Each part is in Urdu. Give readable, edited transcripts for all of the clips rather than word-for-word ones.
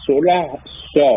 1600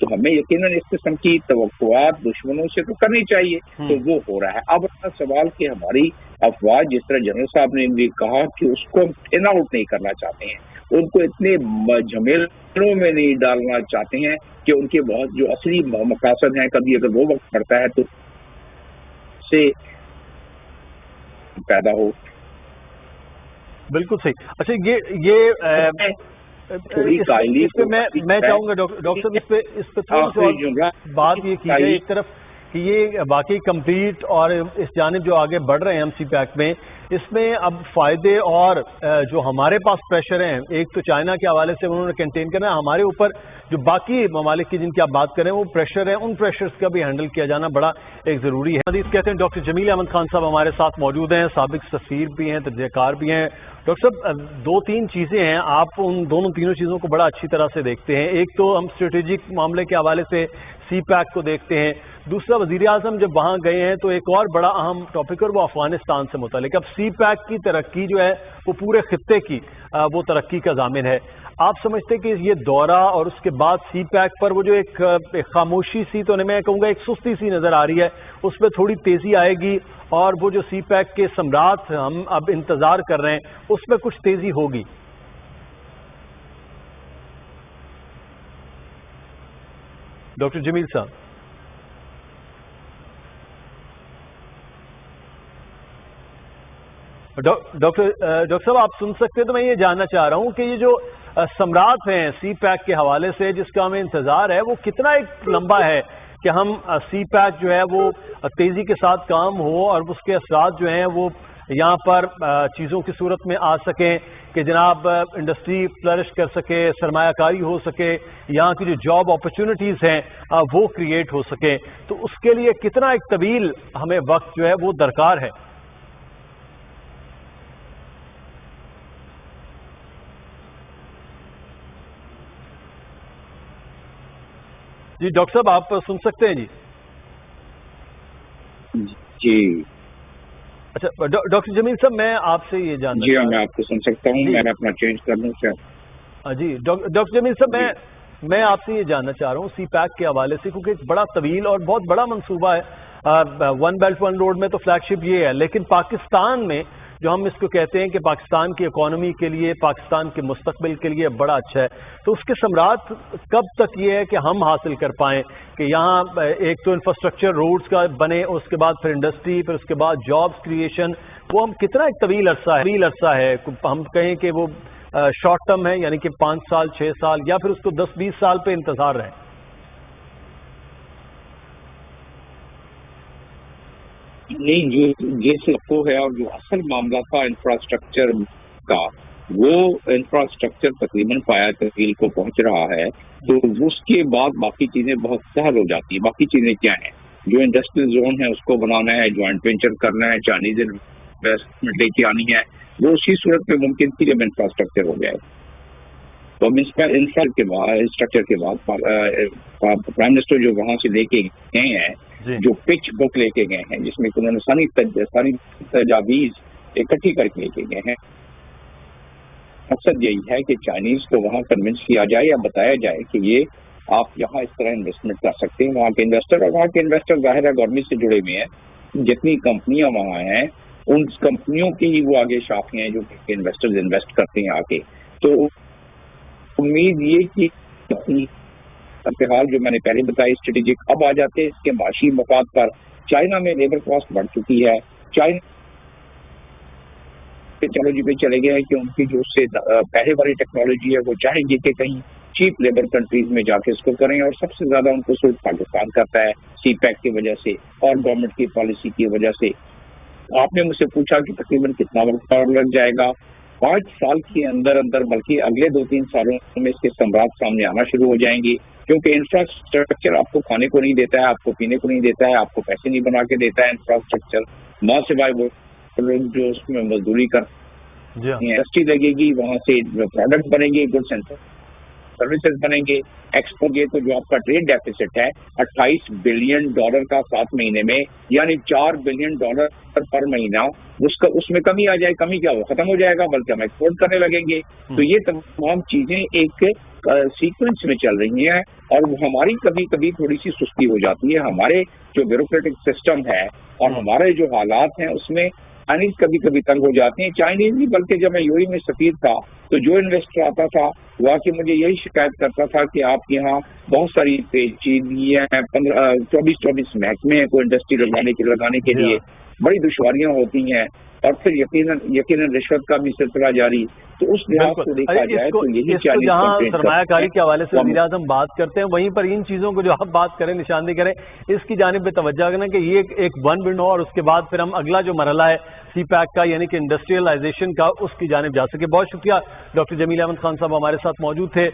تو ہمیں یقیناً اس قسم کی توقعات دشمنوں سے تو کرنی چاہیے، تو وہ ہو رہا ہے۔ اب اپنا سوال کہ ہماری افواج، جس طرح جنرل صاحب نے بھی کہا کہ اس کو ہم تھن آؤٹ نہیں کرنا چاہتے ہیں، ان کو اتنے جھمیلوں میں نہیں ڈالنا چاہتے ہیں کہ ان کے بہت جو اصلی مقاصد ہیں، کبھی اگر وہ وقت پڑتا ہے تو سے پیدا ہو۔ بالکل صحیح۔ اچھا یہ تھوڑی قائلی اس پہ میں چاہوں گا ڈاکٹر صاحب اس پہ تھوڑی سی بات یہ کی جائے ایک طرف کہ یہ واقعی کمپلیٹ اور اس جانب جو آگے بڑھ رہے ہیں ہم سی پیک میں، اس میں اب فائدے اور جو ہمارے پاس پریشر ہیں، ایک تو چائنا کے حوالے سے انہوں نے کنٹین کرنا ہے، ہمارے اوپر جو باقی ممالک کی جن کی آپ بات کریں وہ پریشر ہے، ان پریشرز کا بھی ہینڈل کیا جانا بڑا ایک ضروری ہے۔ حدیث کہتے ہیں ڈاکٹر جمیل احمد خان صاحب ہمارے ساتھ موجود ہیں، سابق سفیر بھی ہیں، تجزیہ کار بھی ہیں۔ ڈاکٹر صاحب دو تین چیزیں ہیں، آپ ان تینوں چیزوں کو بڑا اچھی طرح سے دیکھتے ہیں۔ ایک تو ہم اسٹریٹجک معاملے کے حوالے سے سی پیک کو دیکھتے ہیں، دوسرا وزیر اعظم جب وہاں گئے ہیں تو ایک اور بڑا اہم ٹاپک اور وہ افغانستان سے متعلق۔ اب سی پیک کی ترقی جو ہے وہ پورے خطے کی وہ ترقی کا ضامن ہے۔ آپ سمجھتے ہیں کہ یہ دورہ اور اس کے بعد سی پیک پر وہ جو ایک خاموشی سی تو میں کہوں گا ایک سستی سی نظر آ رہی ہے، اس پہ تھوڑی تیزی آئے گی اور وہ جو سی پیک کے ثمرات ہم اب انتظار کر رہے ہیں اس پہ کچھ تیزی ہوگی؟ ڈاکٹر جمیل صاحب۔ ڈاکٹر صاحب آپ سن سکتے ہیں؟ تو میں یہ جاننا چاہ رہا ہوں کہ یہ جو ثمرات ہیں سی پیک کے حوالے سے جس کا ہمیں انتظار ہے وہ کتنا ایک لمبا ہے کہ ہم سی پیک جو ہے وہ تیزی کے ساتھ کام ہو اور اس کے اثرات جو ہیں وہ یہاں پر چیزوں کی صورت میں آ سکیں کہ جناب انڈسٹری فلرش کر سکے، سرمایہ کاری ہو سکے، یہاں کی جو جاب اپرچونٹیز ہیں وہ کریٹ ہو سکیں، تو اس کے لیے کتنا ایک طویل ہمیں وقت جو ہے وہ درکار ہے؟ جی ڈاکٹر صاحب آپ سن سکتے ہیں؟ جی اچھا ڈاکٹر جمیل صاحب میں آپ سے یہ جاننا جی میں آپ کو سن سکتا ہوں، میں نے اپنا چینج کر لوں کیا؟ جی ڈاکٹر جمیل صاحب میں آپ سے یہ جاننا چاہ رہا ہوں سی پیک کے حوالے سے، کیونکہ ایک بڑا طویل اور بہت بڑا منصوبہ ہے، ون بیلٹ ون روڈ میں تو فلیگ شپ یہ ہے، لیکن پاکستان میں جو ہم اس کو کہتے ہیں کہ پاکستان کی اکانومی کے لیے، پاکستان کے مستقبل کے لیے بڑا اچھا ہے، تو اس کے ثمرات کب تک یہ ہے کہ ہم حاصل کر پائیں کہ یہاں ایک تو انفراسٹرکچر روڈز کا بنے، اس کے بعد پھر انڈسٹری، پھر اس کے بعد جابز کریشن، وہ ہم کتنا ایک طویل عرصہ ہے ہم کہیں کہ وہ شارٹ ٹرم ہے یعنی کہ 5 سال 6 سال یا پھر اس کو 10-20 سال پہ انتظار رہے؟ نہیں، یہ صرف وہ ہے، اور جو اصل معاملہ تھا انفراسٹرکچر کا، وہ انفراسٹرکچر تقریباً پایہ تکمیل کو پہنچ رہا ہے، تو اس کے بعد باقی چیزیں بہت سہل ہو جاتی ہیں۔ باقی چیزیں کیا ہیں؟ جو انڈسٹریل زون ہے اس کو بنانا ہے، جوائنٹ وینچر کرنا ہے، چائنیز انویسٹمنٹ لے کے آنی ہے، وہ اسی صورت میں ممکن تھی جب انفراسٹرکچر ہو جائے۔ تو انفراسٹرکچر کے بعد پرائم منسٹر جو وہاں سے لے کے گئے ہیں، جو پچ بک لے کے گئے ہیں جس میں انہوں نے ساری تجاویز اکٹھی کر کے لے کے گئے ہیں، مقصد یہی ہے کہ چائنیز کو وہاں کنونس کیا جائے یا بتایا جائے کہ یہ آپ یہاں اس طرح انویسٹمنٹ کر سکتے ہیں۔ وہاں کے انویسٹر ظاہر ہے گورنمنٹ سے جڑے ہوئے ہیں، جتنی کمپنیاں وہاں ہیں ان کمپنیوں کی ہی وہ آگے شاخیں ہیں جو انویسٹرز انویسٹ کرتے ہیں آگے۔ تو امید یہ کہ فلحال جو میں نے پہلے بتائی اسٹریٹجک اب آ جاتے ہیں اس کے معاشی مفاد پر۔ چائنا میں لیبر کاسٹ بڑھ چکی ہے، چائنا ٹیکنالوجی پہ چلے گئے ہیں کہ ان کی جو اس سے پہلے والی ٹیکنالوجی ہے وہ چاہیں گے کہ کہیں چیپ لیبر کنٹریز میں جا کے اس کو کریں، اور سب سے زیادہ ان کو صرف پاکستان کرتا ہے سی پیک کی وجہ سے اور گورنمنٹ کی پالیسی کی وجہ سے۔ آپ نے مجھ سے پوچھا کہ تقریباً کتنا وقت اور لگ جائے گا؟ 5 سال کے اندر بلکہ اگلے 2-3 سالوں میں اس کے ثمرات سامنے آنا شروع ہو جائیں گے، کیونکہ انفراسٹرکچر آپ کو کھانے کو نہیں دیتا ہے، آپ کو پینے کو نہیں دیتا ہے، آپ کو پیسے نہیں بنا کے دیتا ہے انفراسٹرکچر، ماں سوائے وہ لوگ جو اس میں مزدوری کرتے ہیں۔ انڈسٹری لگے گی، وہاں سے پروڈکٹ بنیں گے، گڈس اینڈ سروسز بنیں گے، ایکسپورٹ۔ یہ تو جو آپ کا ٹریڈ ڈیفیسٹ ہے $28 بلین کا 7 مہینے میں، یعنی $4 بلین پر مہینہ، اس میں کمی آ جائے، کمی کیا ہو ختم ہو جائے گا، بلکہ ہم ایکسپورٹ کرنے لگیں گے۔ تو یہ تمام چیزیں ایک سیکوینس میں چل رہی ہیں، اور ہماری کبھی کبھی تھوڑی سی سستی ہو جاتی ہے. ہمارے جو بیوروکریٹک سسٹم ہے اور ہمارے جو حالات ہیں اس میں چائنیز کبھی کبھی تنگ ہو جاتے ہیں. چائنیز نہیں بلکہ جب میں یو اے میں سفیر تھا تو جو انویسٹر آتا تھا وہ آ کے مجھے یہی شکایت کرتا تھا کہ آپ یہاں بہت ساری پیچیدگیاں ہیں, 24 محکمے ہیں کوئی انڈسٹری لگانے کے لیے, بڑی دشواریاں ہوتی ہیں, اور پھر یقیناً رشوت کا بھی سلسلہ جاری. تو اس لحاظ سے دیکھا جائے تو یہی اس کو چائنیز جہاں کمپلینٹ سرمایہ کاری کے حوالے سے وزیر اعظم بات کرتے ہیں, وہیں پر ان چیزوں کو جو آپ بات کریں, نشاندہی کریں, اس کی جانب پہ توجہ کرنا کہ یہ ایک ون ونڈو اور اس کے بعد پھر ہم اگلا جو مرحلہ ہے سی پیک کا یعنی کہ انڈسٹریلائزیشن کا, اس کی جانب جا سکے. بہت شکریہ ڈاکٹر جمیل احمد خان صاحب ہمارے ساتھ موجود تھے.